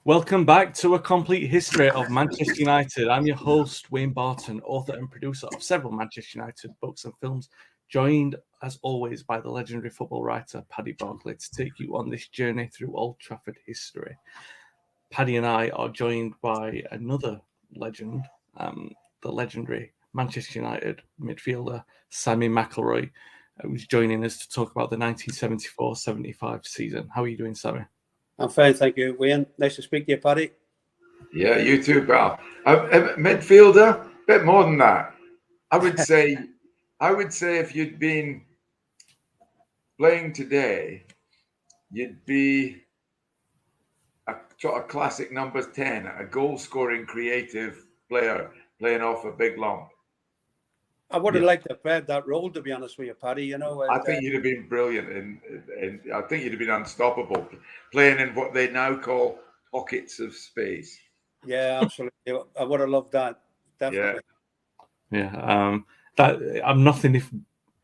Welcome back to A Complete History of Manchester United. I'm your host, Wayne Barton, author and producer of several Manchester United books and films, joined, as always, by the legendary football writer, Paddy Barclay, to take you on this journey through Old Trafford history. Paddy and I are joined by another legend, the legendary Manchester United midfielder, Sammy McElroy, who's joining us to talk about the 1974-75 season. How are you doing, Sammy? I'm fine, thank you, Wayne. Nice to speak to you, Paddy. Yeah, you too, pal. Midfielder, bit more than that. I would say if you'd been playing today, you'd be a sort of classic number 10, a goal-scoring, creative player playing off a big lump. I would have liked to have played that role, to be honest with you, Paddy. You know, I think you'd have been brilliant, and I think you'd have been unstoppable, playing in what they now call pockets of space. Yeah, absolutely. I would have loved that. Definitely. Yeah. I'm nothing if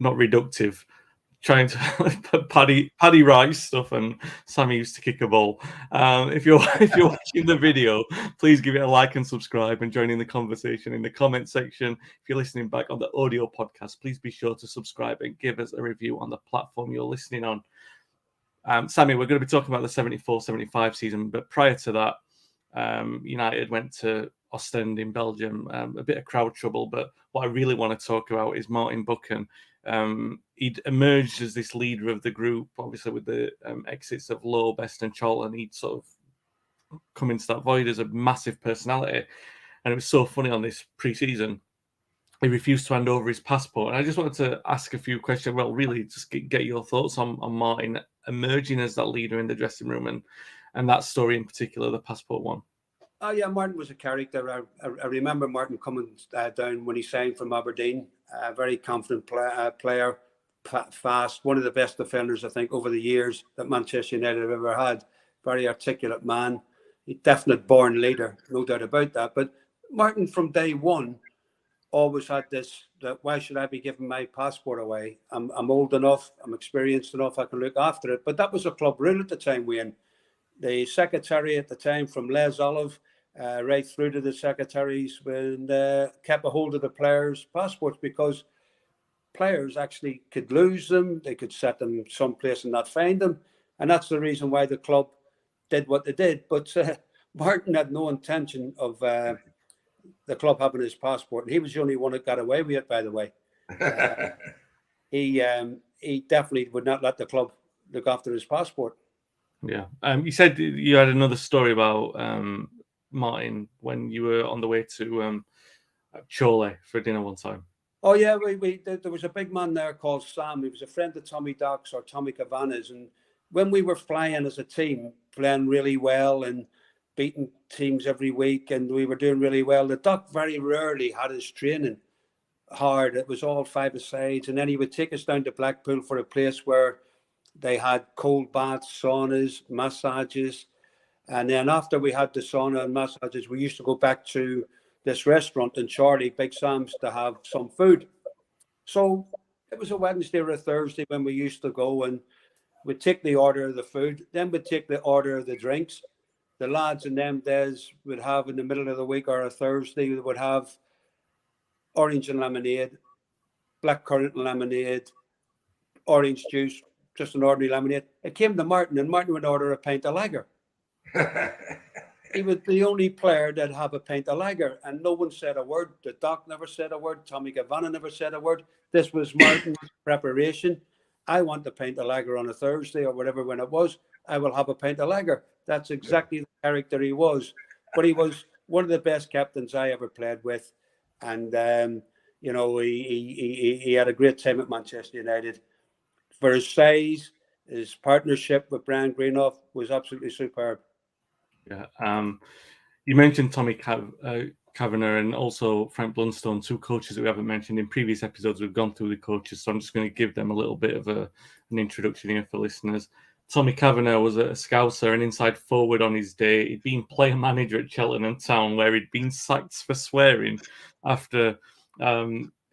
not reductive. Trying to Paddy writes stuff, and Sammy used to kick a ball. If you're watching the video, please give it a like and subscribe, and join in the conversation in the comment section. If you're listening back on the audio podcast, please be sure to subscribe and give us a review on the platform you're listening on. Sammy, we're going to be talking about the 74-75 season, but prior to that, United went to Ostend in Belgium, a bit of crowd trouble, but what I really want to talk about is Martin Buchan. He'd emerged as this leader of the group, obviously with the exits of Lowe, Best and Charlton. He'd sort of come into that void as a massive personality. And it was so funny on this pre-season. He refused to hand over his passport. And I just wanted to ask a few questions. Well, really, just get your thoughts on Martin emerging as that leader in the dressing room and that story in particular, the passport one. Oh, yeah, Martin was a character. I remember Martin coming down when he signed from Aberdeen. A very confident player, fast, one of the best defenders, I think, over the years that Manchester United have ever had. Very articulate man. He definite born leader, no doubt about that. But Martin, from day one, always had this, that why should I be giving my passport away? I'm old enough, I'm experienced enough, I can look after it. But that was a club rule at the time, Wayne. The secretary at the time, from Les Olive, right through to the secretaries, when kept a hold of the players' passports, because players actually could lose them, they could set them someplace and not find them, and that's the reason why the club did what they did. But Martin had no intention of the club having his passport, and he was the only one that got away with it, by the way. He definitely would not let the club look after his passport. Yeah. You said you had another story about Martin when you were on the way to Chorley for dinner one time. Oh, yeah. There was a big man there called Sam. He was a friend of Tommy Docks or Tommy Cavanagh's. And when we were flying as a team, playing really well and beating teams every week, and we were doing really well, the Doc very rarely had his training hard. It was all five-a-sides. And then he would take us down to Blackpool for a place where they had cold baths, saunas, massages. And then after we had the sauna and massages, we used to go back to this restaurant in Chorley, Big Sam's, to have some food. So it was a Wednesday or a Thursday when we used to go, and we'd take the order of the food. Then we'd take the order of the drinks. The lads in them days would have, in the middle of the week or a Thursday, they would have orange and lemonade, blackcurrant and lemonade, orange juice, just an ordinary lemonade. It came to Martin, and Martin would order a pint of lager. He was the only player that have a pint of lager, and no one said a word. The Doc never said a word. Tommy Kavanagh never said a word. This was Martin's preparation. I want a pint of lager on a Thursday or whatever when it was. I will have a pint of lager. That's exactly the character he was. But he was one of the best captains I ever played with, and you know, he had a great time at Manchester United. For his size, his partnership with Brian Greenough was absolutely superb. Yeah. You mentioned Tommy Kavanagh and also Frank Blunstone, two coaches that we haven't mentioned in previous episodes. We've gone through the coaches, so I'm just going to give them a little bit of an introduction here for listeners. Tommy Kavanagh was a Scouser and inside forward on his day. He'd been player manager at Cheltenham Town, where he'd been sacked for swearing after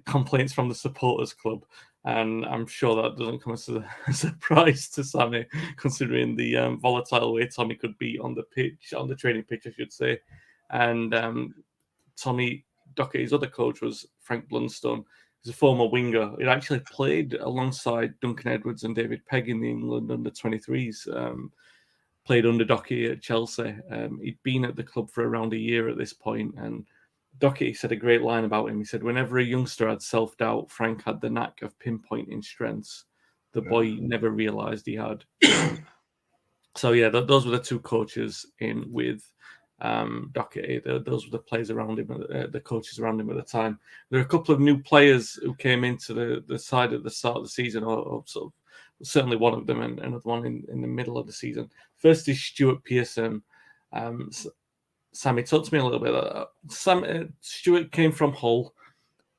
complaints from the supporters club. And I'm sure that doesn't come as a surprise to Sammy, considering the volatile way Tommy could be on the pitch, on the training pitch, I should say. And Tommy Docherty's other coach was Frank Blunstone. He's a former winger. He actually played alongside Duncan Edwards and David Pegg in the England under-23s. Played under Docherty at Chelsea. He'd been at the club for around a year at this point, and Docherty said a great line about him. He said, whenever a youngster had self-doubt, Frank had the knack of pinpointing strengths the boy never realised he had. So, yeah, those were the two coaches in with Docherty. Those were the players around him, the coaches around him at the time. There are a couple of new players who came into the side at the start of the season, or sort of certainly one of them, and another one in the middle of the season. First is Stuart Pearson. Sammy, talk to me a little bit about that. Stuart came from Hull.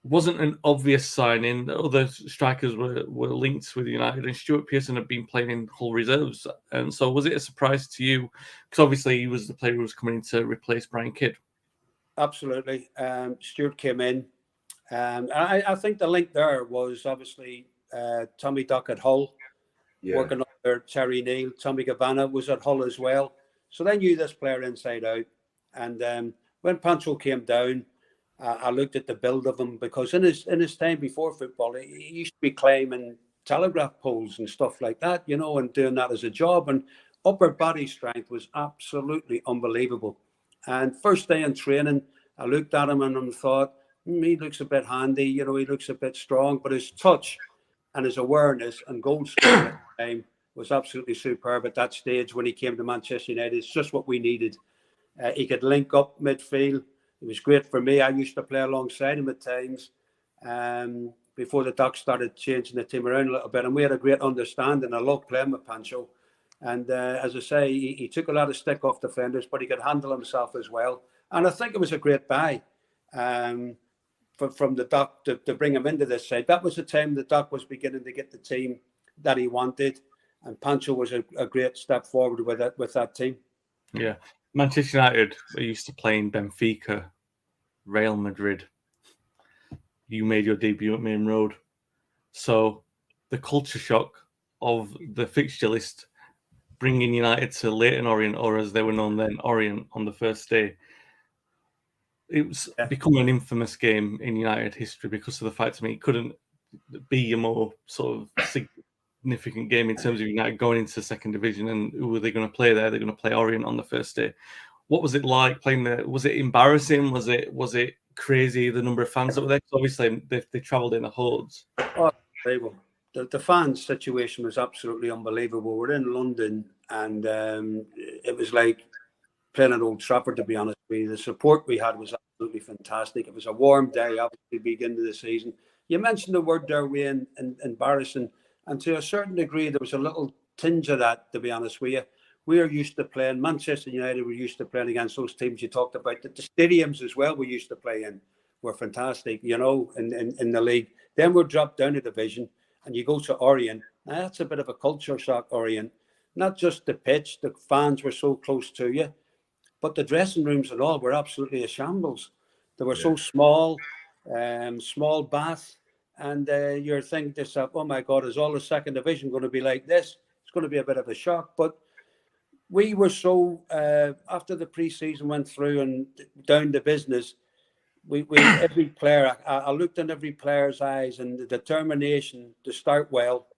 Wasn't an obvious signing. Other strikers were linked with United, and Stuart Pearson had been playing in Hull reserves. And so, was it a surprise to you? Because obviously, he was the player who was coming in to replace Brian Kidd. Absolutely. Stuart came in. I think the link there was obviously Tommy Duck at Hull, working under Terry Neal. Tommy Gavanna was at Hull as well. So they knew this player inside out. And when Pancho came down, I looked at the build of him, because in his time before football, he used to be climbing telegraph poles and stuff like that, and doing that as a job. And upper body strength was absolutely unbelievable. And first day in training, I looked at him and thought, he looks a bit handy, he looks a bit strong, but his touch and his awareness and goal scoring at the time was absolutely superb at that stage when he came to Manchester United. It's just what we needed. He could link up midfield. It was great for me. I used to play alongside him at times before the Ducks started changing the team around a little bit. And we had a great understanding. I loved playing with Pancho. And as I say, he took a lot of stick off defenders, but he could handle himself as well. And I think it was a great buy from the Duck to bring him into this side. That was the time the Duck was beginning to get the team that he wanted. And Pancho was a great step forward with that team. Yeah. Manchester United are used to playing Benfica, Real Madrid. You made your debut at Main Road. So the culture shock of the fixture list bringing United to Leyton Orient, or as they were known then, Orient, on the first day. It was become an infamous game in United history because of the fact, it couldn't be a more sort of significant game in terms of United going into the second division, and who were they going to play there? They're going to play Orient on the first day. What was it like playing there? Was it embarrassing? Was it crazy, the number of fans that were there? Because obviously they travelled in the hordes. Oh, unbelievable. The fans situation was absolutely unbelievable. We're in London, and it was like playing at Old Trafford, to be honest with you. The support we had was absolutely fantastic. It was a warm day, obviously, beginning of the season. You mentioned the word there, Wayne, embarrassing. And to a certain degree, there was a little tinge of that, to be honest with you. We are used to playing, Manchester United were used to playing against those teams you talked about. The stadiums as well we used to play in were fantastic, in the league. Then we're dropped down a division, and you go to Orient. Now, that's a bit of a culture shock, Orient. Not just the pitch, the fans were so close to you, but the dressing rooms and all were absolutely a shambles. They were so small, small bath. And you're thinking to yourself, oh my God, is all the second division going to be like this? It's going to be a bit of a shock. But we were so, after the pre-season went through and down to business, we every player, I looked in every player's eyes, and the determination to start well,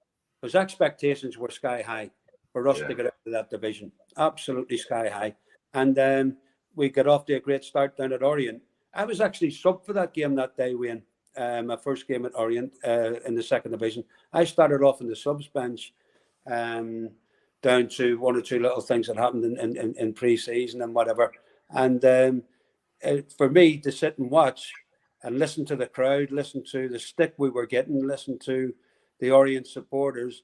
because expectations were sky high for us to get out of that division. Absolutely sky high. And we got off to a great start down at Orient. I was actually sub for that game that day, Wayne. My first game at Orient in the second division. I started off in the subs bench, down to one or two little things that happened in pre-season and whatever. And for me to sit and watch and listen to the crowd, listen to the stick we were getting, listen to the Orient supporters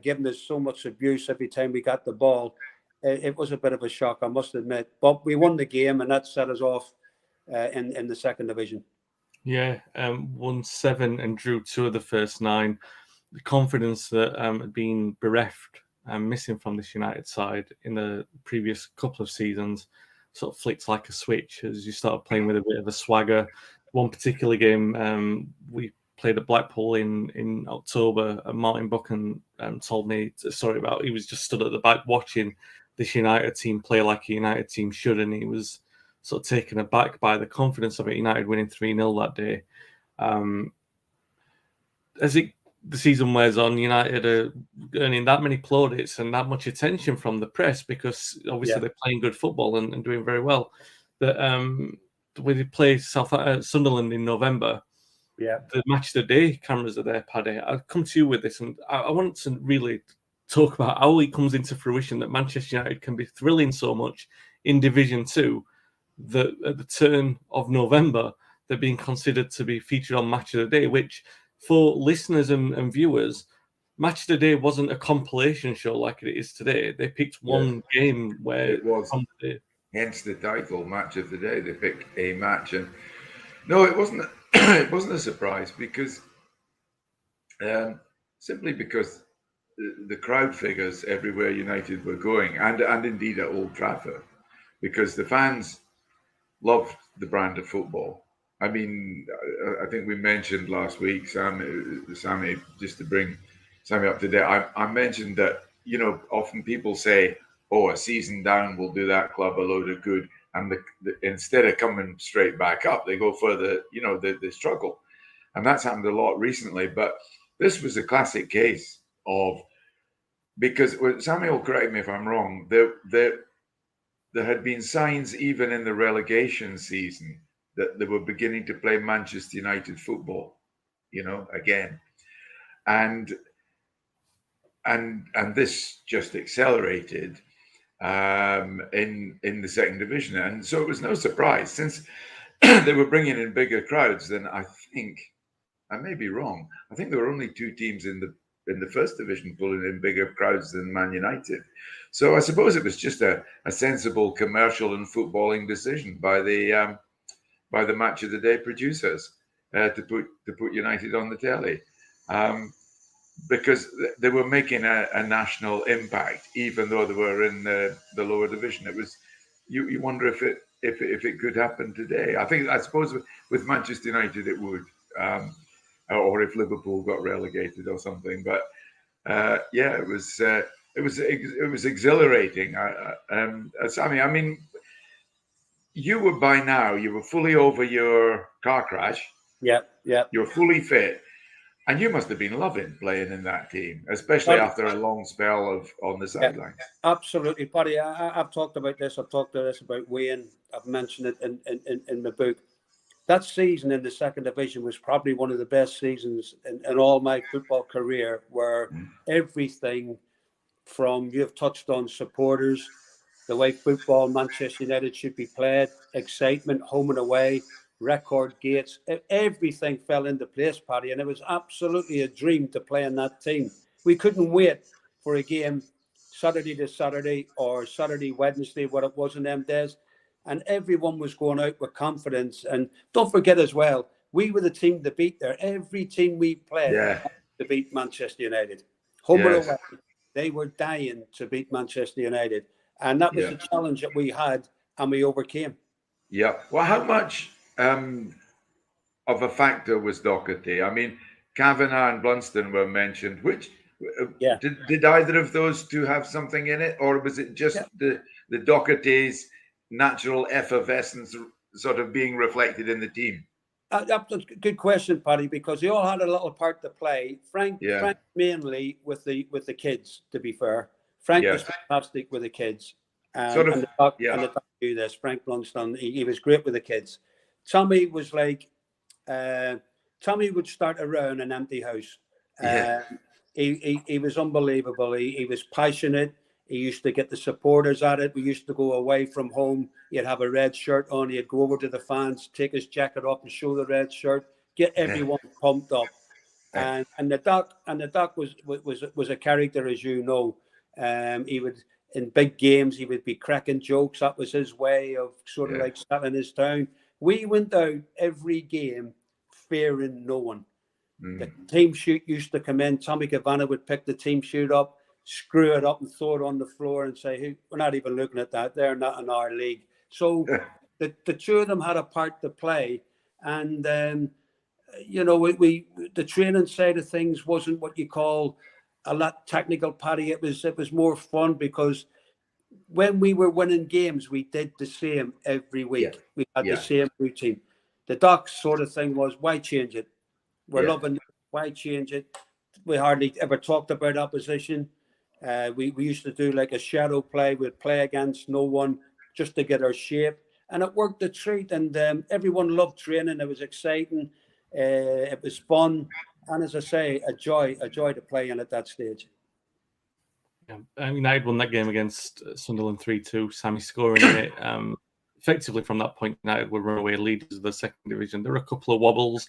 giving us so much abuse every time we got the ball, it was a bit of a shock, I must admit. But we won the game, and that set us off in the second division. Yeah, won 7 and drew 2 of the first 9. The confidence that had been bereft and missing from this United side in the previous couple of seasons sort of flicked like a switch as you started playing with a bit of a swagger. One particular game, we played at Blackpool in October, and Martin Buchan told me a story about he was just stood at the back watching this United team play like a United team should, and he was sort of taken aback by the confidence of it. United winning 3-0 that day. As the season wears on, United are earning that many plaudits and that much attention from the press because obviously they're playing good football and doing very well. That when they play Sunderland in November, the match of the day cameras are there, Paddy. I'll come to you with this, and I want to really talk about how it comes into fruition that Manchester United can be thrilling so much in Division 2 that at the turn of November they're being considered to be featured on Match of the Day, which for listeners and viewers, Match of the Day wasn't a compilation show like it is today. They picked one game where it was. Hence the title, Match of the Day. They picked a match, and no, it wasn't. It wasn't a surprise because simply because the crowd figures everywhere United were going, and indeed at Old Trafford, because the fans loved the brand of football. I mean, I think we mentioned last week, Sammy, just to bring Sammy up to date, I mentioned that, often people say, oh, a season down will do that club a load of good. And instead of coming straight back up, they go further, they struggle. And that's happened a lot recently. But this was a classic case of, because Samuel, correct me if I'm wrong, there had been signs even in the relegation season that they were beginning to play Manchester United football, again. And this just accelerated in the second division. And so it was no surprise, since they were bringing in bigger crowds than I think, I may be wrong, I think there were only two teams in the first division pulling in bigger crowds than Man United. So I suppose it was just a sensible commercial and footballing decision by the Match of the Day producers to put United on the telly, because they were making a national impact, even though they were in the lower division. It was, you wonder if it could happen today. I suppose with Manchester United it would, or if Liverpool got relegated or something. But it was exhilarating. Sammy, I mean, you were fully over your car crash. Yeah. You're fully fit. And you must have been loving playing in that team, especially after a long spell on the sidelines. Absolutely, Paddy. I've talked about this. I've talked about Wayne. I've mentioned it in the book. That season in the second division was probably one of the best seasons in all my football career, where everything from, you've touched on supporters, the way football, Manchester United should be played, excitement, home and away, record gates, everything fell into place, Paddy, and it was absolutely a dream to play in that team. We couldn't wait for a game Saturday to Saturday or Saturday, Wednesday, what it was in them days, and everyone was going out with confidence. And don't forget as well, we were the team to beat there. Every team we played to beat Manchester United. Home or away, they were dying to beat Manchester United. And that was the challenge that we had, and we overcame. Yeah. Well, how much of a factor was Doherty? I mean, Kavanagh and Blunston were mentioned. Which did either of those two have something in it, or was it just the Doherty's natural effervescence sort of being reflected in the team? That's a good question, Paddy, because they all had a little part to play. Frank mainly with the kids. To be fair, Frank was fantastic with the kids. And the doc knew this. Frank Blunston, he was great with the kids. Tommy was like, Tommy would start around an empty house. He was unbelievable. He was passionate. He used to get the supporters at it. We used to go away from home. He'd have a red shirt on. He'd go over to the fans, take his jacket off and show the red shirt, get everyone pumped up. And the doc was a character, as you know. He would, in big games, he would be cracking jokes. That was his way of sort of like selling his town. We went out every game fearing no one. The team sheet used to come in. Tommy Kavanagh would pick the team sheet up, screw it up and throw it on the floor and say, hey, we're not even looking at that. They're not in our league. So the two of them had a part to play. And you know, we the training side of things wasn't what you call a lot technical, Paddy. It was more fun because when we were winning games, we did the same every week. We had the same routine. The Doc's sort of thing was, why change it? We're loving it. Why change it? We hardly ever talked about opposition. We used to do like a shadow play. We'd play against no one just to get our shape. And it worked a treat. And everyone loved training. It was exciting. It was fun. And as I say, a joy to play in at that stage. Yeah, United won that game against Sunderland 3-2. Sammy scoring in it. Effectively, from that point, United were runaway leaders of the second division. There were a couple of wobbles,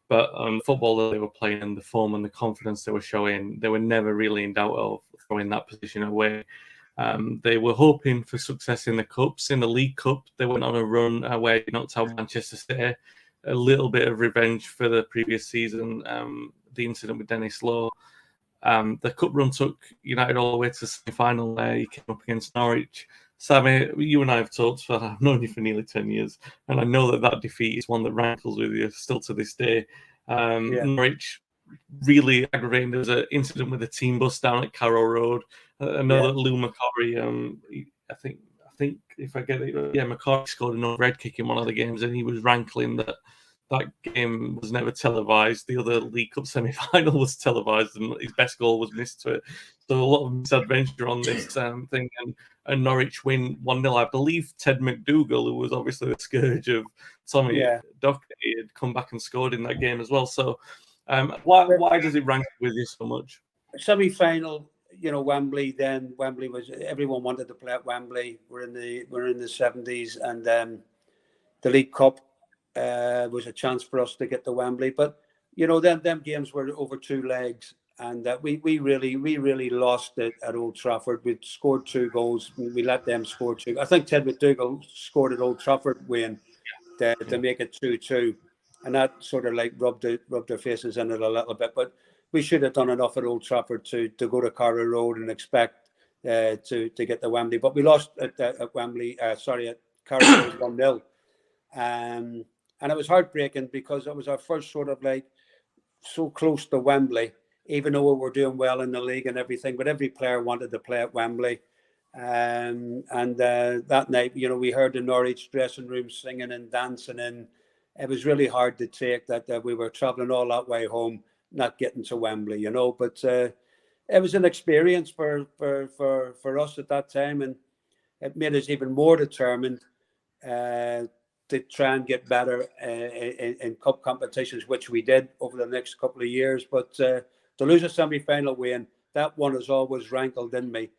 but football that they were playing, the form and the confidence they were showing, they were never really in doubt of throwing that position away. They were hoping for success in the Cups. In the League Cup, they went on a run where they knocked out Manchester City. A little bit of revenge for the previous season, the incident with Dennis Law. The cup run took United all the way to the semi-final where he came up against Norwich. Sammy, you and I have talked, I've known you for nearly 10 years, and I know that defeat is one that rankles with you still to this day. Norwich really aggravating. There was an incident with a team bus down at Carrow Road. I know that Lou McCorry, I think if I get it, McCorry scored another red kick in one of the games, and he was rankling that game was never televised. The other League Cup semi-final was televised, and his best goal was missed to it. So a lot of misadventure on this thing, and Norwich win 1-0. I believe Ted McDougall, who was obviously the scourge of Tommy Docherty, had come back and scored in that game as well. So why does it rank with you so much? Semi-final, Wembley. Then Wembley was, everyone wanted to play at Wembley. We're in the 70s, and the League Cup was a chance for us to get to Wembley. But them games were over two legs, and we really lost it at Old Trafford. We scored 2 goals. We let them score 2. I think Ted McDougall scored at Old Trafford, Wayne, to make it 2-2, and that sort of like rubbed their faces in it a little bit. But we should have done enough at Old Trafford to go to Carrow Road and expect to get to Wembley. But we lost at Wembley. At Carrow Road 1-0. And it was heartbreaking because it was our first sort of like so close to Wembley, even though we were doing well in the league and everything. But every player wanted to play at Wembley. And that night, we heard the Norwich dressing room singing and dancing, and it was really hard to take that we were travelling all that way home, not getting to Wembley, But it was an experience for us at that time, and it made us even more determined to try and get better in cup competitions, which we did over the next couple of years. But to lose a semi-final win, that one has always rankled in me.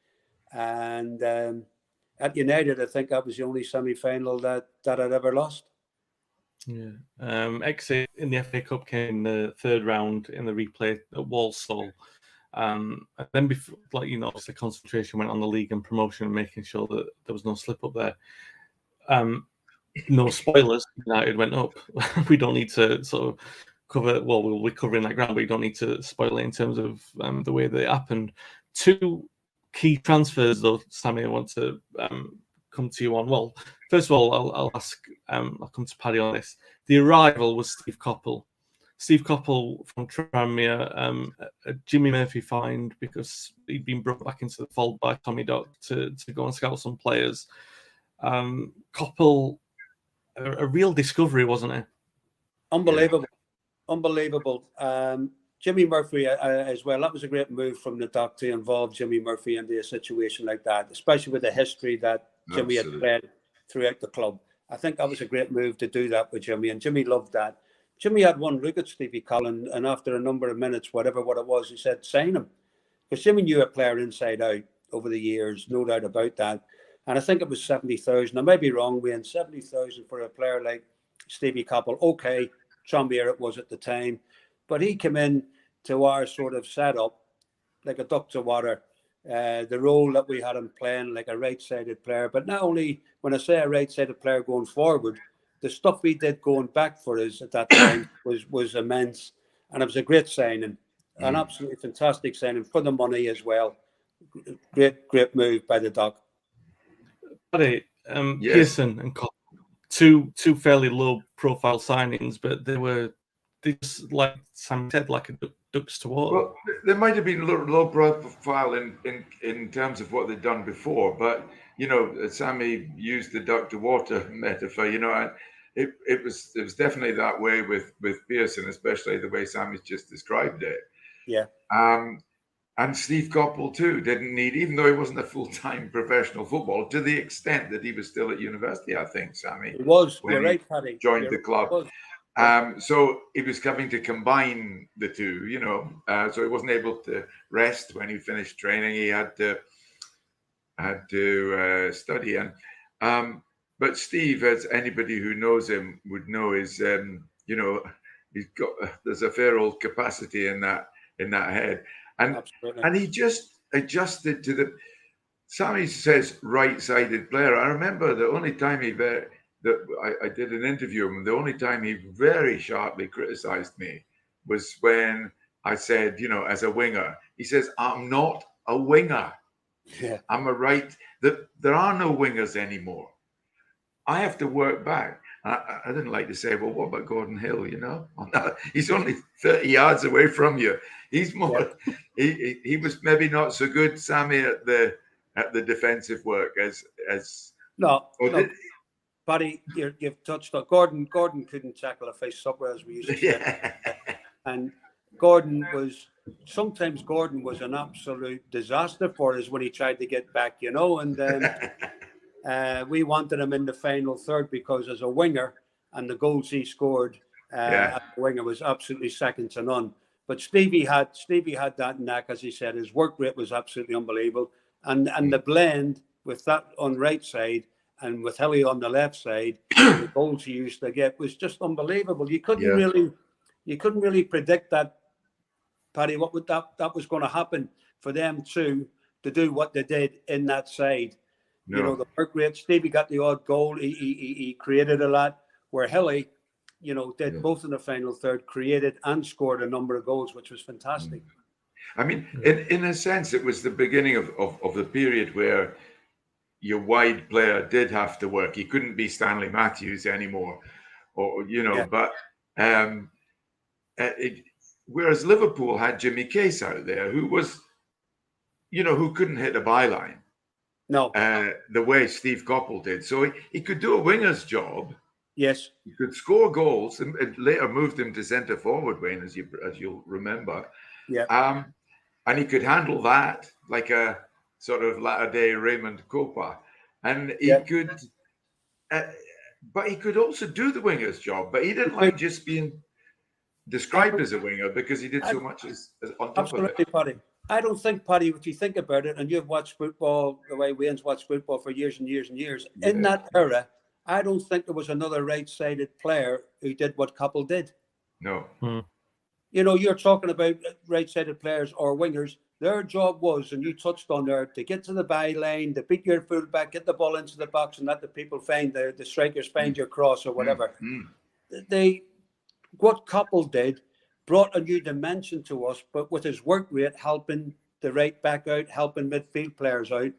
And at United, I think that was the only semi-final that I'd ever lost. Yeah. Exit in the FA Cup came in the third round in the replay at Walsall. And then before, obviously concentration went on the league and promotion and making sure that there was no slip up there. No spoilers, United went up. We don't need to sort of cover, we'll be covering that ground, but you don't need to spoil it in terms of the way that it happened. 2 key transfers, though, Sammy, I want to come to you on. Well, first of all, I'll ask, I'll come to Paddy on this. The arrival was Steve Coppell. Steve Coppell from Tranmere, a Jimmy Murphy find because he'd been brought back into the fold by Tommy Dock to go and scout some players. Coppell, a real discovery, wasn't it? Unbelievable. Jimmy Murphy as well. That was a great move from the Dock to involve Jimmy Murphy into a situation like that, especially with the history that Jimmy had played throughout the club. I think that was a great move to do that with Jimmy, and Jimmy loved that. Jimmy had one look at Stevie Coppell, and after a number of minutes, what it was, he said, sign him. Because Jimmy knew a player inside out over the years, no doubt about that. And I think it was 70,000. I may be wrong, Wayne. 70,000 for a player like Stevie Coppell. Okay, Tranmere it was at the time, but he came in to our sort of setup like a duck to water. The role that we had him playing, like a right-sided player. But not only when I say a right-sided player going forward, the stuff we did going back for us at that time was immense, and it was a great signing, an absolutely fantastic signing for the money as well. Great move by the Dock. Paddy, Pearson and Coppell, two fairly low-profile signings, but they were they just, like Sam said, like a ducks to water. Well, there might have been low profile in terms of what they'd done before, but Sammy used the duck to water metaphor. And it was definitely that way with Pearson, especially the way Sammy's just described it. Yeah. And Steve Coppell too didn't need, even though he wasn't a full-time professional footballer, to the extent that he was still at university. I think Sammy He was. when You're he right, Paddy. joined the club. So he was having to combine the two, so he wasn't able to rest when he finished training. He had to study. And but Steve, as anybody who knows him would know, is he's got there's a fair old capacity in that head, and Absolutely. and he just adjusted to the. Sammy says right-sided player. I remember the only time I did an interview with him. The only time he very sharply criticized me was when I said, as a winger, he says, "I'm not a winger. Yeah. I'm a right." There are no wingers anymore. I have to work back. I didn't like to say, well, what about Gordon Hill? He's only 30 yards away from you. He's more. Yeah. He was maybe not so good, Sammy, at the defensive work as. No. Paddy, you've touched on Gordon. Gordon couldn't tackle a face somewhere, as we used to say. And Gordon was an absolute disaster for us when he tried to get back, and we wanted him in the final third because as a winger and the goals he scored as a winger was absolutely second to none. But Stevie had that knack, as he said. His work rate was absolutely unbelievable, and the blend with that on right side and with Hilly on the left side, the goals he used to get was just unbelievable. You couldn't really predict that, Paddy, that was going to happen for them to do what they did in that side. No. The work rate. Stevie got the odd goal. He created a lot. Where Hilly, did both in the final third, created and scored a number of goals, which was fantastic. I mean, in a sense, it was the beginning of the period where your wide player did have to work. He couldn't be Stanley Matthews anymore, But whereas Liverpool had Jimmy Case out there, who was, who couldn't hit a byline. No, the way Steve Coppell did. So he could do a winger's job. Yes, he could score goals, and it later moved him to centre forward, Wayne, as you'll remember. Yeah. And he could handle that like a sort of latter-day Raymond Copa, and he could. But he could also do the winger's job. But he didn't like just being described as a winger because he did so much as on top of it. Paddy. I don't think, Paddy, if you think about it, and you've watched football the way Wayne's watched football for years and years and years, in that era, I don't think there was another right-sided player who did what Coppell did. No. You're talking about right-sided players or wingers. Their job was, and you touched on there, to get to the byline, to beat your fullback, get the ball into the box, and let the people find the strikers find your cross or whatever. What Coppell did brought a new dimension to us, but with his work rate helping the right back out, helping midfield players out.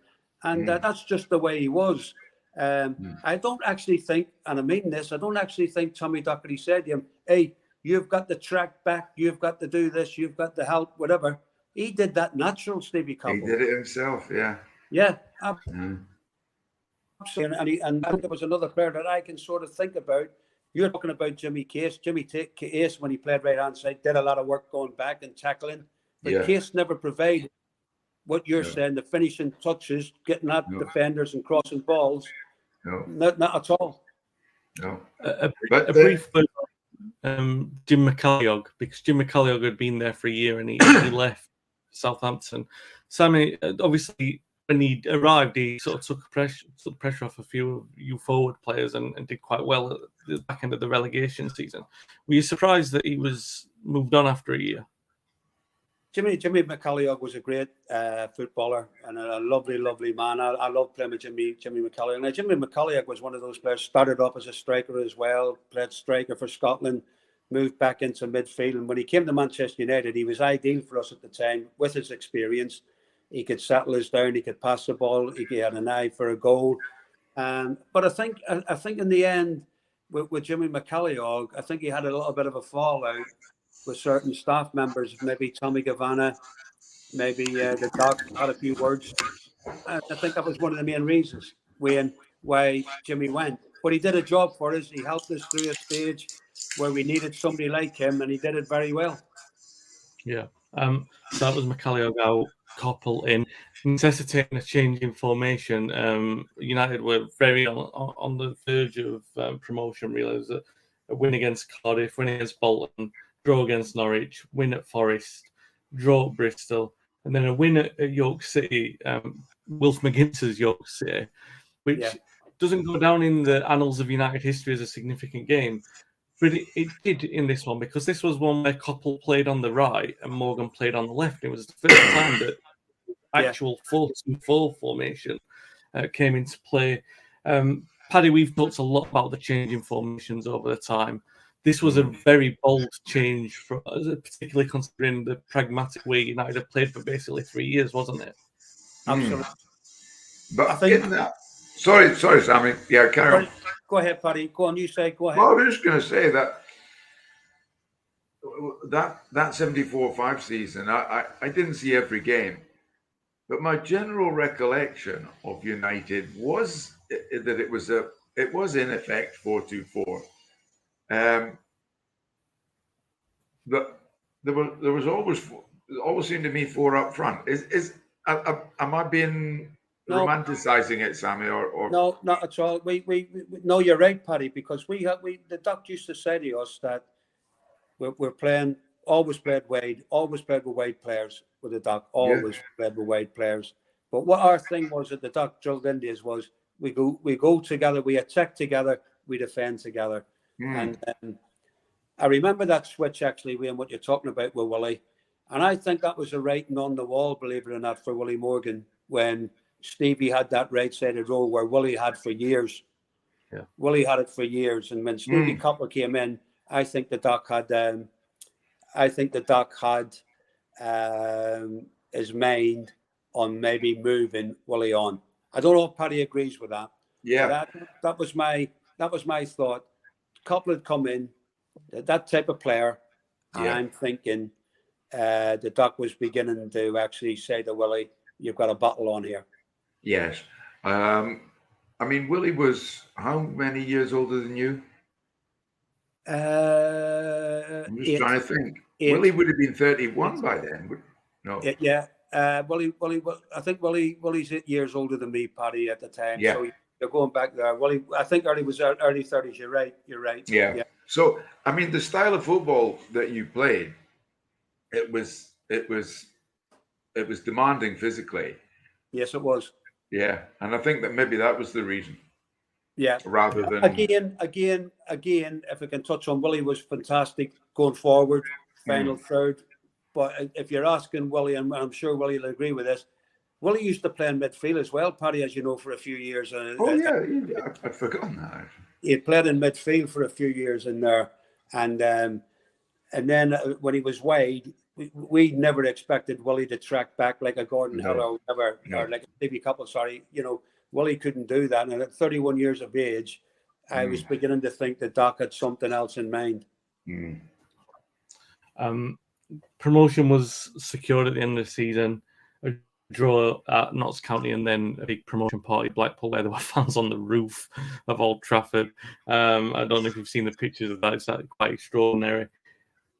And that's just the way he was. I don't actually think, and I mean this, I don't actually think Tommy Docherty said to him, hey, you've got to track back, you've got to do this, you've got to help, whatever. He did that natural, Stevie Coppell. He did it himself, Yeah, absolutely. And there was another player that I can sort of think about. You're talking about Jimmy Case. Jimmy Case, when he played right-hand side, did a lot of work going back and tackling. But Case never provided what you're saying, the finishing touches, getting at defenders and crossing balls. No. Not at all. No. A brief word on Jim McCalliog, because Jim McCalliog had been there for a year and he left Southampton. Sammy, obviously, when he arrived, he sort of took pressure off a few of you forward players and did quite well at the back end of the relegation season. Were you surprised that he was moved on after a year? Jimmy McCalliog was a great footballer and a lovely, lovely man. I love playing with Jimmy McCalliog. Now, Jimmy McCalliog was one of those players, started off as a striker as well, played striker for Scotland, moved back into midfield. And when he came to Manchester United, he was ideal for us at the time with his experience. He could settle us down, he could pass the ball, he had an eye for a goal. But I think in the end, with Jimmy McCalliog, I think he had a little bit of a fallout with certain staff members, maybe Tommy Gavanna, maybe the doc had a few words. I think that was one of the main reasons why Jimmy went. But he did a job for us. He helped us through a stage where we needed somebody like him, and he did it very well. Yeah. So that was McCalliog out, Coppell in, necessitating a change in formation. United were very on the verge of promotion. Really, a win against Cardiff, win against Bolton, draw against Norwich, win at Forest, draw at Bristol, and then a win at York City, Wilf McGinnis's York City, which doesn't go down in the annals of United history as a significant game. But it did in this one, because this was one where Coppell played on the right and Morgan played on the left. It was the first time that actual 4-2-4 formation came into play. Paddy, we've talked a lot about the change in formations over the time. This was a very bold change, particularly considering the pragmatic way United have played for basically 3 years, wasn't it? Absolutely. But I think in that, sorry, Sammy. Yeah, carry on. Go ahead, Paddy. Go on. You say. Go ahead. Well, I was just going to say that 74-5 season, I didn't see every game, but my general recollection of United was that it was in effect 4-2-4. But there was always seemed to me 4 up front. Am I being romanticizing it, Sammy, or no, not at all. We no, you're right, Paddy, because the doc used to say to us that we're playing, always played with Wade players with the doc, always played with Wade players. But what our thing was that the doc drilled into us was we go together, we attack together, we defend together. And I remember that switch actually, Wayne, what you're talking about with Willie. And I think that was a writing on the wall, believe it or not, for Willie Morgan, when Stevie had that right-sided role where Willie had for years. Yeah. Willie had it for years. And when Stevie Coppell came in, I think the doc had his mind on maybe moving Willie on. I don't know if Paddy agrees with that. Yeah. That was my thought. Coppell had come in, that type of player, and I'm thinking the doc was beginning to actually say to Willie, "You've got a battle on here." Yes. I mean, Willie was how many years older than you? I'm just trying to think. Willie would have been 31 by then. No. Willie. I think Willie's 8 years older than me, Paddy, at the time. Yeah. So you're going back there. Willie, I think early was early 30s. You're right. Yeah. So I mean, the style of football that you played, it was demanding physically. Yes, it was. Yeah, and I think that maybe that was the reason. Yeah. Rather than again, if I can touch on, Willie was fantastic going forward, final third. But if you're asking Willie, and I'm sure Willie will agree with this, Willie used to play in midfield as well, Paddy, as you know, for a few years. I'd forgotten that. He played in midfield for a few years in there, and then when he was wide, we never expected Willie to track back like a Gordon Hill or like a Stevie Coppell. Sorry, Willie couldn't do that. And at 31 years of age, I was beginning to think that Doc had something else in mind. Promotion was secured at the end of the season. A draw at Notts County, and then a big promotion party at Blackpool where there were fans on the roof of Old Trafford. I don't know if you've seen the pictures of that. It's quite extraordinary.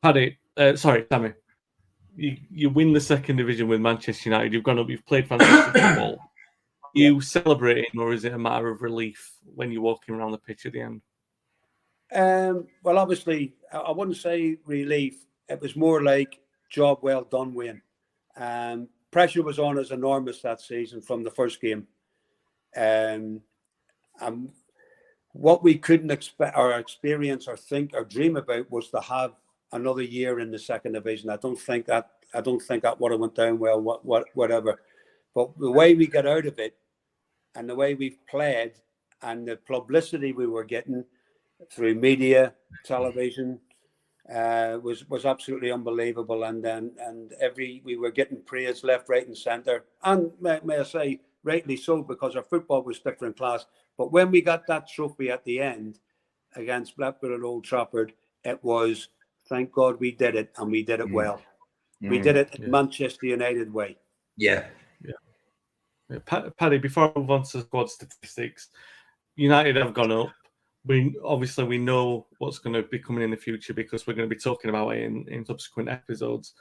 Paddy, Sammy, you win the second division with Manchester United. You've gone up. You've played fantastic football. Are you celebrating, or is it a matter of relief when you're walking around the pitch at the end? Well, obviously, I wouldn't say relief. It was more like job well done, Wayne. Pressure was on us enormous that season from the first game. What we couldn't expect or experience or think or dream about was to have another year in the second division. I don't think that would have went down well, whatever. But the way we got out of it and the way we've played and the publicity we were getting through media, television, was absolutely unbelievable. And we were getting praise left, right, and centre. And may I say, rightly so, because our football was different class. But when we got that trophy at the end, against Blackburn at Old Trafford, it was, thank God we did it, and we did it well. We did it in Manchester United way. Yeah. Paddy, before I move on to squad statistics, United have gone up. We know what's going to be coming in the future because we're going to be talking about it in subsequent episodes.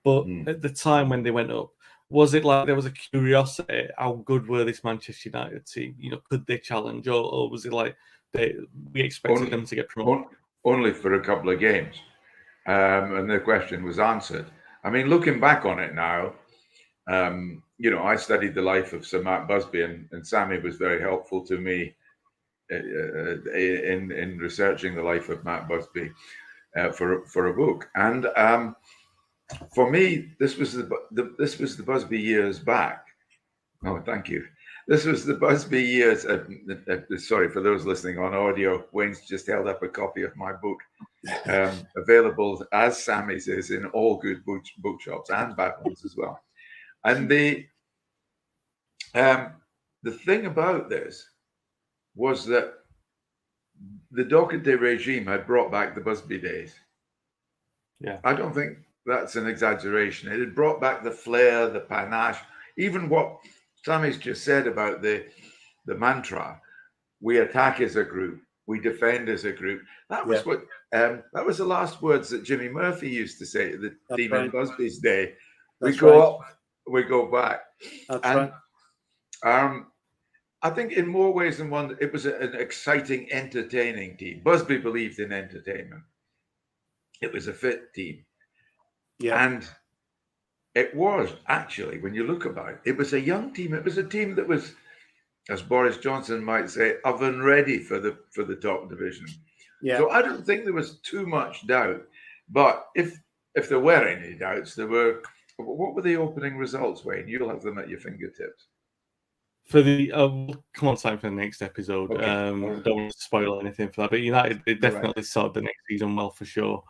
But at the time when they went up, was it like there was a curiosity? How good were this Manchester United team? Could they challenge, or was it like we expected them to get promoted? Only for a couple of games, and the question was answered. I mean, looking back on it now, I studied the life of Sir Matt Busby, and Sammy was very helpful to me in researching the life of Matt Busby for a book. And for me, this was the Busby years back. Oh, thank you. This was the Busby years. Sorry for those listening on audio. Wayne's just held up a copy of my book, available, as Sammy says, in all good bookshops and bad ones as well. And the thing about this was that the Doherty regime had brought back the Busby days. Yeah, I don't think that's an exaggeration. It had brought back the flair, the panache, even what Sammy's just said about the mantra: we attack as a group, we defend as a group. That was what that was the last words that Jimmy Murphy used to say to the team in Busby's day. We go up, we go back. That's right. I think in more ways than one, it was an exciting, entertaining team. Busby believed in entertainment. It was a fit team. Yeah. And it was actually, when you look about it, it was a young team. It was a team that was, as Boris Johnson might say, oven ready for the top division. Yeah. So I don't think there was too much doubt. But if there were any doubts, what were the opening results, Wayne? You'll have them at your fingertips. For the come on, time for the next episode. Okay. Don't want to spoil anything for that, but United they definitely started the next season well for sure.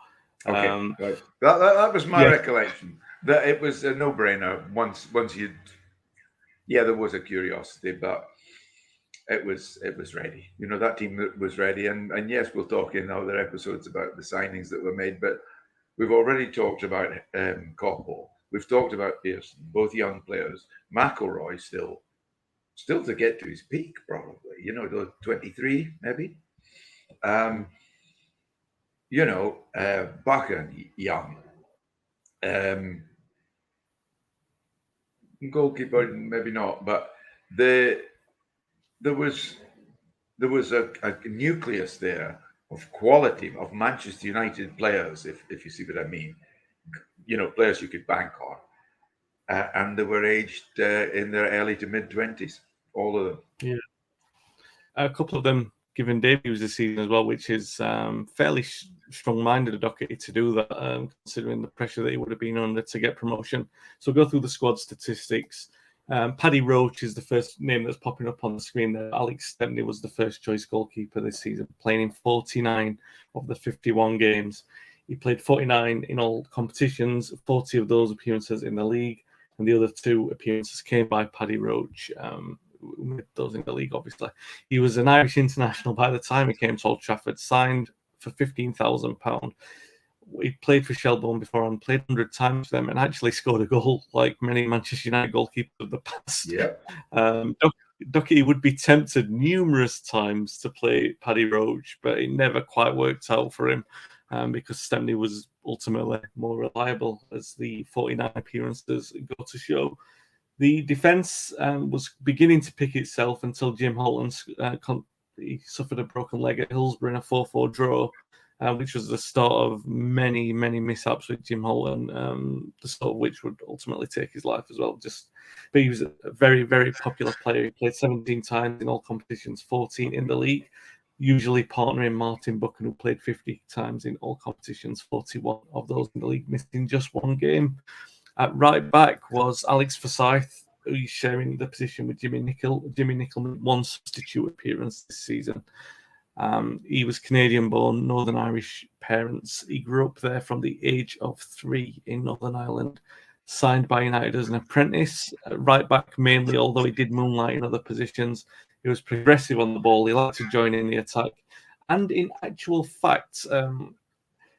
Okay, right. That was my recollection. That it was a no-brainer once you. Yeah, there was a curiosity, but it was ready. That team was ready, and yes, we'll talk in other episodes about the signings that were made. But we've already talked about Coppell. We've talked about Pearson, both young players. McElroy still to get to his peak, probably. 23 maybe. Buchan, young. Goalkeeper, maybe not, but there was a nucleus there of quality of Manchester United players, if you see what I mean. Players you could bank on. And they were aged in their early to mid-20s, all of them. Yeah. A couple of them given debuts this season as well, which is fairly strong-minded of Doherty to do that, considering the pressure that he would have been under to get promotion. So we'll go through the squad statistics. Paddy Roach is the first name that's popping up on the screen there. Alex Stepney was the first choice goalkeeper this season, playing in 49 of the 51 games. He played 49 in all competitions, 40 of those appearances in the league, and the other 2 appearances came by Paddy Roach, with those in the league, obviously. He was an Irish international by the time he came to Old Trafford, signed for £15,000. He played for Shelbourne before and played 100 times for them and actually scored a goal like many Manchester United goalkeepers of the past. Yeah. Doherty would be tempted numerous times to play Paddy Roach, but it never quite worked out for him because Stepney was ultimately more reliable, as the 49 appearances go to show. The defence was beginning to pick itself until Jim Holton he suffered a broken leg at Hillsborough in a 4-4 draw, which was the start of many, many mishaps with Jim Holton, the start of which would ultimately take his life as well. But he was a very, very popular player. He played 17 times in all competitions, 14 in the league, usually partnering Martin Buchan, who played 50 times in all competitions, 41 of those in the league, missing just 1 game. At right back was Alex Forsyth, who's sharing the position with Jimmy Nicholl. Jimmy Nicholl made 1 substitute appearance this season. He was Canadian-born, Northern Irish parents. He grew up there from the age of 3 in Northern Ireland. Signed by United as an apprentice, right back mainly, although he did moonlight in other positions. He was progressive on the ball. He liked to join in the attack. And in actual fact,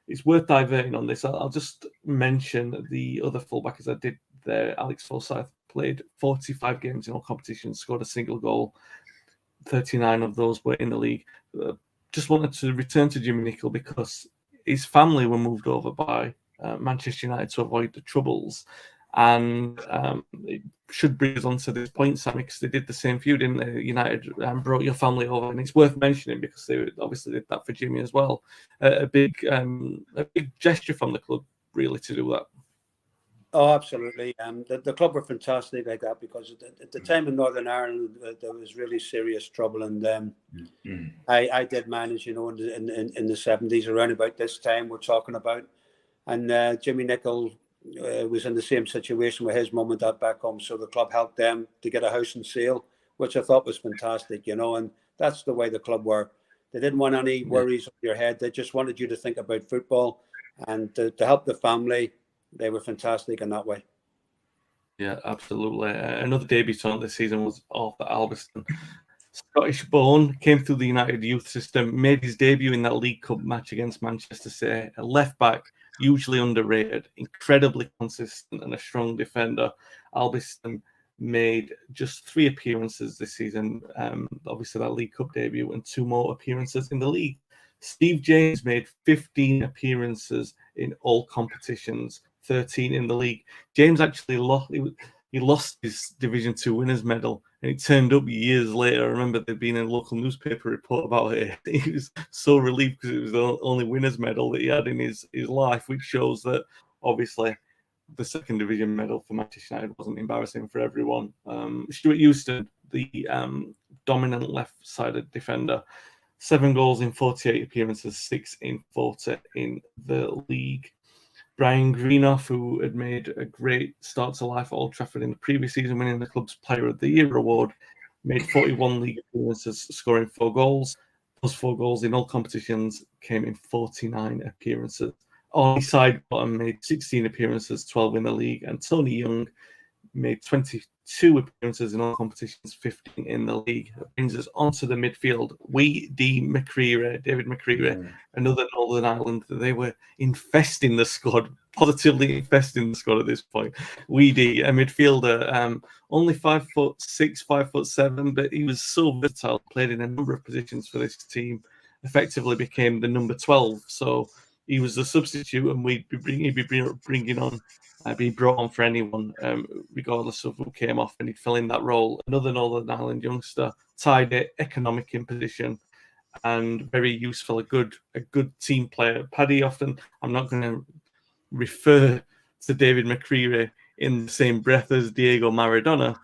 it's worth diverting on this. I'll just mention the other fullback as I did there. Alex Forsyth played 45 games in all competitions, scored a single goal. 39 of those were in the league. Just wanted to return to Jimmy Nicholl because his family were moved over by Manchester United to avoid the Troubles. And it should bring us on to this point, Sammy, because they did the same for you, didn't they? United brought your family over, and it's worth mentioning because they obviously did that for Jimmy as well. A big gesture from the club, really, to do that. Oh, absolutely. The club were fantastic like that because at the time in Northern Ireland there was really serious trouble, and I did manage, in the 70s, around about this time we're talking about, and Jimmy Nicholl was in the same situation with his mum and dad back home, so the club helped them to get a house and sale, which I thought was fantastic, and that's the way the club were. They didn't want any worries on your head. They just wanted you to think about football and to help the family. They were fantastic in that way. Yeah, absolutely. Another debutant this season was Arthur Albiston. Scottish born, came through the United youth system, made his debut in that League Cup match against Manchester City. A left back, hugely underrated, incredibly consistent, and a strong defender. Albiston made just 3 appearances this season. Obviously, that League Cup debut, and 2 more appearances in the league. Steve James made 15 appearances in all competitions, 13 in the league. James actually lost his Division 2 winners medal, and it turned up years later. I remember there being a local newspaper report about it. He was so relieved because it was the only winners medal that he had in his life, which shows that obviously the second division medal for Manchester United wasn't embarrassing for everyone. Stuart Houston, the dominant left-sided defender, 7 goals in 48 appearances, 6 in 40 in the league. Brian Greenough, who had made a great start to life at Old Trafford in the previous season, winning the club's Player of the Year award, made 41 league appearances, scoring 4 goals. Those 4 goals in all competitions came in 49 appearances. Ollie Sidebottom made 16 appearances, 12 in the league, and Tony Young made 22 appearances in all competitions, 15 in the league. That brings us onto the midfield. David McCreary, another Northern Ireland. They were infesting the squad, positively infesting the squad at this point. A midfielder, only 5'6", 5'7", but he was so versatile, played in a number of positions for this team, effectively became the number 12. So he was the substitute, and he'd be brought on for anyone, regardless of who came off, and he'd fill in that role. Another Northern Ireland youngster, tidy, economic in position, and very useful, a good team player. Paddy, often, I'm not going to refer to David McCreary in the same breath as Diego Maradona,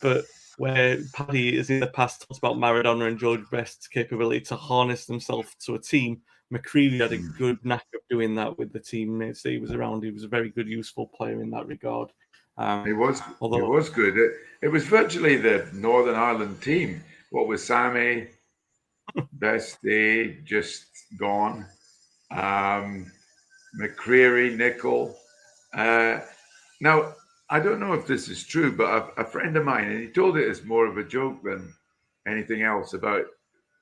but where Paddy is in the past talks about Maradona and George Best's capability to harness themselves to a team, McCreary had a good knack of doing that with the teammates that he was around. He was a very good, useful player in that regard. He was good. It was virtually the Northern Ireland team. What was Sammy, Bestie, just gone, McCreary, Nicholl. Now, I don't know if this is true, but a friend of mine, and he told it as more of a joke than anything else about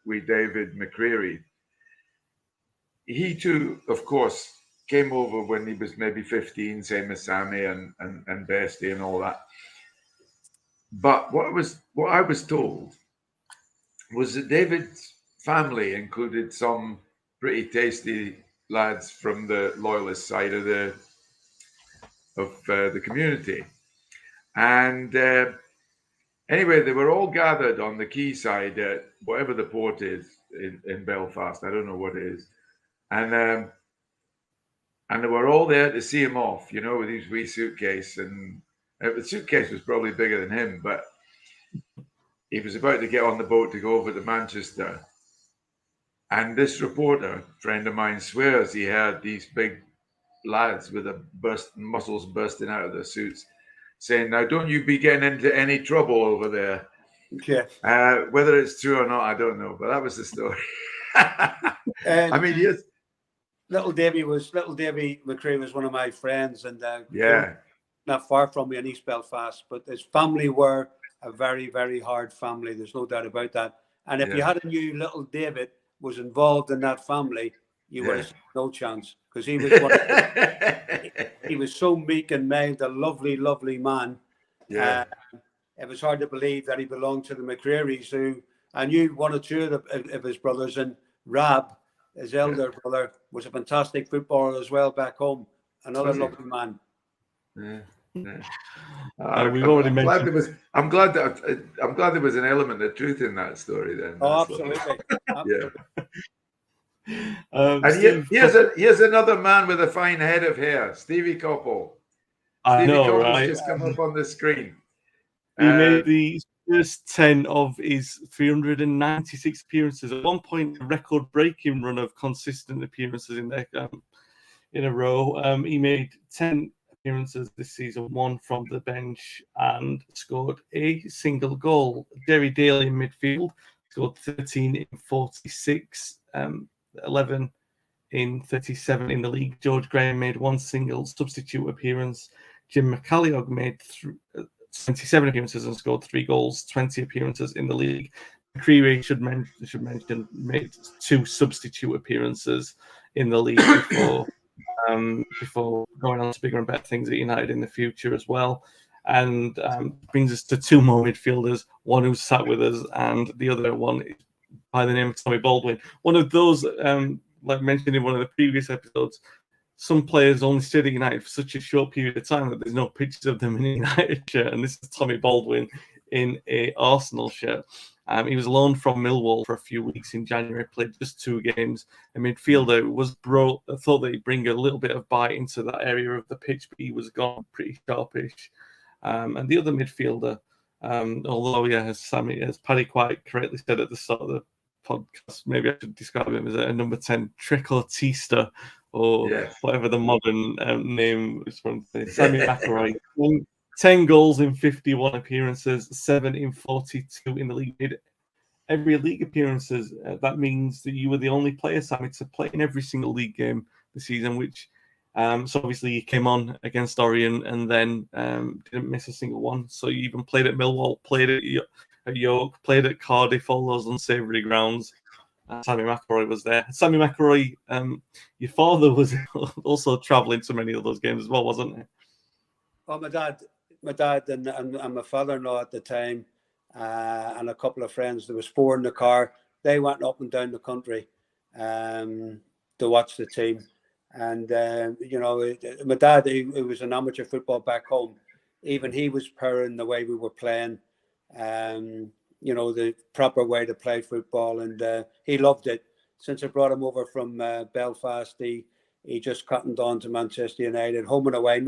David McCreary. He too, of course, came over when he was maybe 15, same as Sammy and Bestie and all that. But what I was told was that David's family included some pretty tasty lads from the loyalist side of the community, and anyway, they were all gathered on the quayside at whatever the port is in Belfast. I don't know what it is. And they were all there to see him off, with his wee suitcase. And the suitcase was probably bigger than him, but he was about to get on the boat to go over to Manchester. And this reporter, friend of mine, swears he had these big lads with muscles bursting out of their suits saying, "Now, don't you be getting into any trouble over there." Okay. Whether it's true or not, I don't know, but that was the story. I mean, yes. Little Davy McCreary was one of my friends, and not far from me in East Belfast. But his family were a very, very hard family. There's no doubt about that. And if you had a new little David, was involved in that family, you would have seen no chance, because he was he was so meek and mild, a lovely, lovely man. Yeah. It was hard to believe that he belonged to the McCrearys, who I knew one or two of his brothers, and Rab, his elder brother, was a fantastic footballer as well back home. Another lovely man. Yeah. Yeah. We've already mentioned. I'm glad there was an element of truth in that story. Then. Oh, absolutely. Absolutely. And here's another man with a fine head of hair, Stevie Coppell. Stevie Coppell's right? Just come up on the screen. He made the first 10 of his 396 appearances. At one point, a record-breaking run of consistent appearances in a row. He made 10 appearances this season, one from the bench, and scored a single goal. Jerry Daly in midfield scored 13 in 46, 11 in 37 in the league. George Graham made one single substitute appearance. Jim McCalliog made 27 appearances and scored 3 goals, 20 appearances in the league. McCreary should mention made 2 substitute appearances in the league before going on to bigger and better things at United in the future as well. And brings us to 2 more midfielders, one who's sat with us and the other one is by the name of Tommy Baldwin. One of those, like mentioned in one of the previous episodes, some players only stayed at United for such a short period of time that there's no pictures of them in a United shirt. And this is Tommy Baldwin in a Arsenal shirt. He was loaned from Millwall for a few weeks in January, played just 2 games. A midfielder was brought. I thought that he'd bring a little bit of bite into that area of the pitch, but he was gone pretty sharpish. And the other midfielder, although, as Paddy quite correctly said at the start of the podcast, maybe I should describe him as a number 10 trequartista, or whatever the modern name is from. Sammy McElroy. 10 goals in 51 appearances, 7 in 42 in the league. Every league appearances, that means that you were the only player, Sammy, to play in every single league game this season, which, so obviously you came on against Orient and then didn't miss a single one. So you even played at Millwall, played at York, played at Cardiff, all those unsavoury grounds. Sammy McElroy was there. Sammy McElroy, your father was also travelling to many of those games as well, wasn't he? Well, my dad and my father-in-law at the time, and a couple of friends, there was 4 in the car. They went up and down the country to watch the team. And, my dad, he was an amateur football back home. Even he was purring the way we were playing, the proper way to play football. And he loved it. Since I brought him over from Belfast, he just cottoned on to Manchester United, home and away.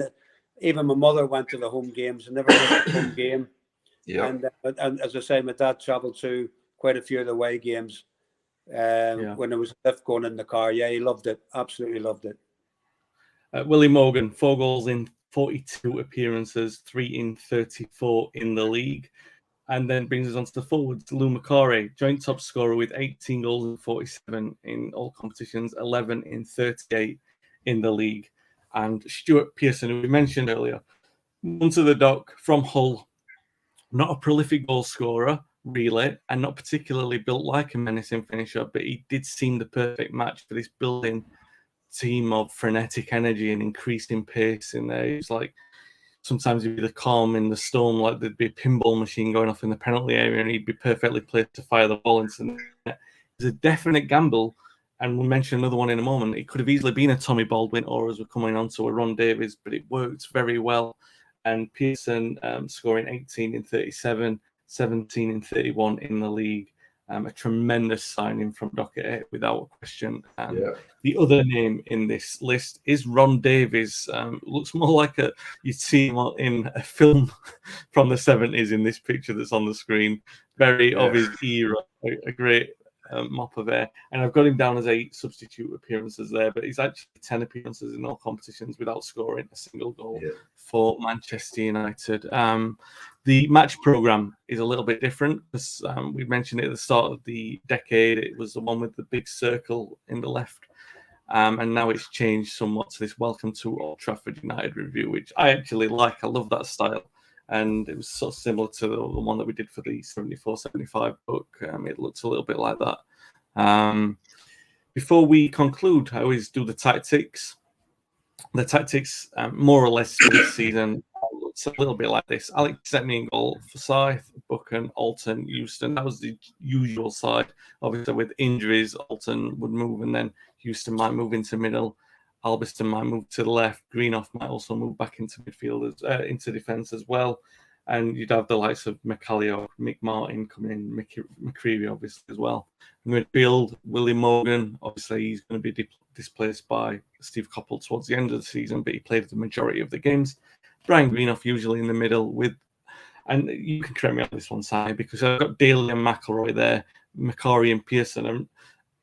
Even my mother went to the home games and never missed a home game. Yeah. And as I say, my dad travelled to quite a few of the away games when there was a lift going in the car. Yeah, he loved it. Absolutely loved it. Willie Morgan, 4 goals in 42 appearances, 3 in 34 in the league. And then brings us on to the forwards. Lou McCorry, joint top scorer with 18 goals in 47 in all competitions, 11 in 38 in the league. And Stuart Pearson, who we mentioned earlier, onto the dock from Hull. Not a prolific goal scorer, really, and not particularly built like a menacing finisher, but he did seem the perfect match for this building team of frenetic energy and increasing pace in there. He's like, sometimes he'd be the calm in the storm, like there'd be a pinball machine going off in the penalty area, and he'd be perfectly placed to fire the ball into the net. It's a definite gamble. And we'll mention another one in a moment. It could have easily been a Tommy Baldwin, or as we're coming on to a Ron Davies, but it worked very well. And Pearson scoring 18 in 37, 17 in 31 in the league. A tremendous signing from Dockett, without question. The other name in this list is Ron Davies. Looks more like you'd see him in a film from the 70s in this picture that's on the screen. Very of his era. A great mop of air, and I've got him down as 8 substitute appearances there, but he's actually 10 appearances in all competitions without scoring a single goal for Manchester United. The match program is a little bit different because we mentioned it at the start of the decade. It was the one with the big circle in the left, and now it's changed somewhat to this Welcome to Old Trafford United review, which I actually like. I love that style. And it was sort of similar to the one that we did for the 74-75 book. It looked a little bit like that. Before we conclude, I always do the tactics. The tactics, more or less, for this season looks a little bit like this. Alex set me in goal for Forsyth, Buchan, Alton, Euston. That was the usual side. Obviously, with injuries, Alton would move, and then Euston might move into middle. Albiston might move to the left. Greenough might also move back into midfield, into defence as well. And you'd have the likes of McCallion, Mick Martin coming in, McCreevy obviously as well. Midfield, Willie Morgan, obviously he's going to be displaced by Steve Coppell towards the end of the season, but he played the majority of the games. Brian Greenough usually in the middle with, and you can correct me on this one side, because I've got Daly and McElroy there, McCarry and Pearson,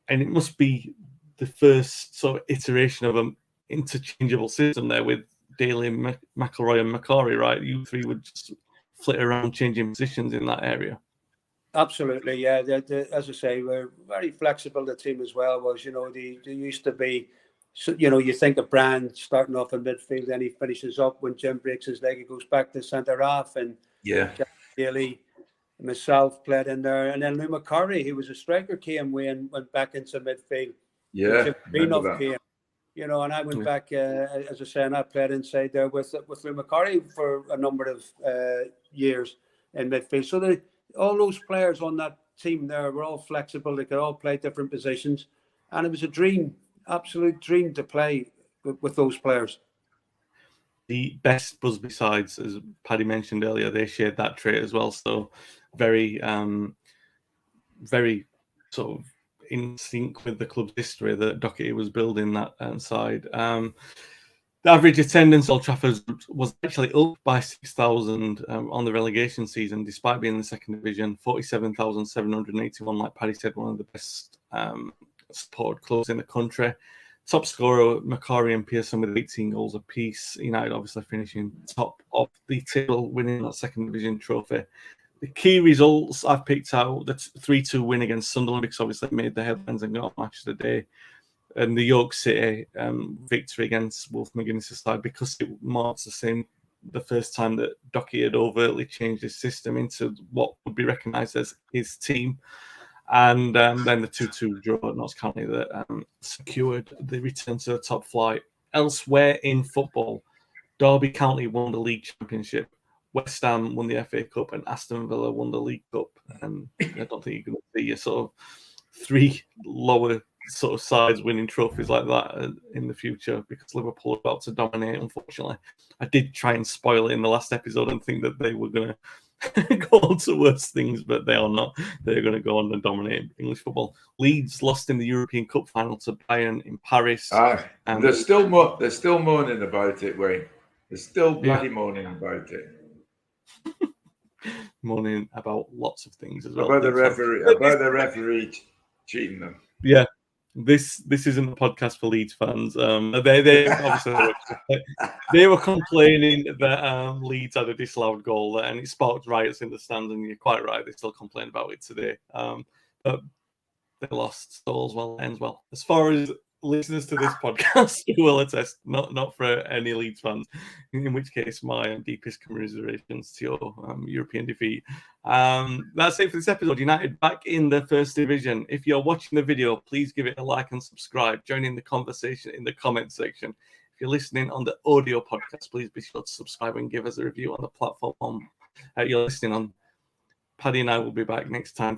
and it must be the first sort of iteration of an interchangeable system there with Daly, McElroy and McCarry, right? You three would just flit around changing positions in that area. Absolutely, yeah. As I say, we're very flexible. The team as well was, they used to be, you think of Brand starting off in midfield, then he finishes up. When Jim breaks his leg, he goes back to centre half, and Daly, myself played in there, and then Lou McCurry, who was a striker, came and went back into midfield. Yeah, Greenough came, and I went back, as I say, and I played inside there with Lou McCurry for a number of years in midfield. So all those players on that team there were all flexible. They could all play different positions. And it was a dream, absolute dream to play with those players. The best Busby sides, as Paddy mentioned earlier, they shared that trait as well. So very, very sort of in sync with the club's history that Doherty was building that side. The average attendance at Old Trafford was actually up by 6,000 on the relegation season, despite being in the second division. 47,781, like Paddy said, one of the best supported clubs in the country. Top scorer, McCarry and Pearson with 18 goals apiece. United obviously finishing top of the table, winning that second division trophy. The key results I've picked out, the 3-2 win against Sunderland, because obviously it made the headlines and got match of the day. And the York City victory against Wolf McGuinness' side, because it marks the first time that Doherty had overtly changed his system into what would be recognised as his team. And then the 2-2 draw at Notts County that secured the return to the top flight. Elsewhere in football, Derby County won the league championship. West Ham won the FA Cup, and Aston Villa won the League Cup. And I don't think you're going to see a sort of three lower sort of sides winning trophies like that in the future, because Liverpool are about to dominate, unfortunately. I did try and spoil it in the last episode and think that they were going to go on to worse things, but they are not. They're going to go on and dominate English football. Leeds lost in the European Cup final to Bayern in Paris. They're still moaning about it, Wayne. They're still bloody moaning about it. Moaning about lots of things as well. About the referee cheating them. Yeah. This isn't a podcast for Leeds fans. They obviously they were complaining that Leeds had a disallowed goal and it sparked riots in the stands, and you're quite right, they still complain about it today. But they lost, so all's well ends well. As far as listeners to this podcast who will attest, not for any Leeds fans, in which case my deepest commiserations to your European defeat. That's it for this episode. United back in the first division. If you're watching the video, please give it a like and subscribe. Join in the conversation in the comment section. If you're listening on the audio podcast, please be sure to subscribe and give us a review on the platform you're listening on. Paddy and I will be back next time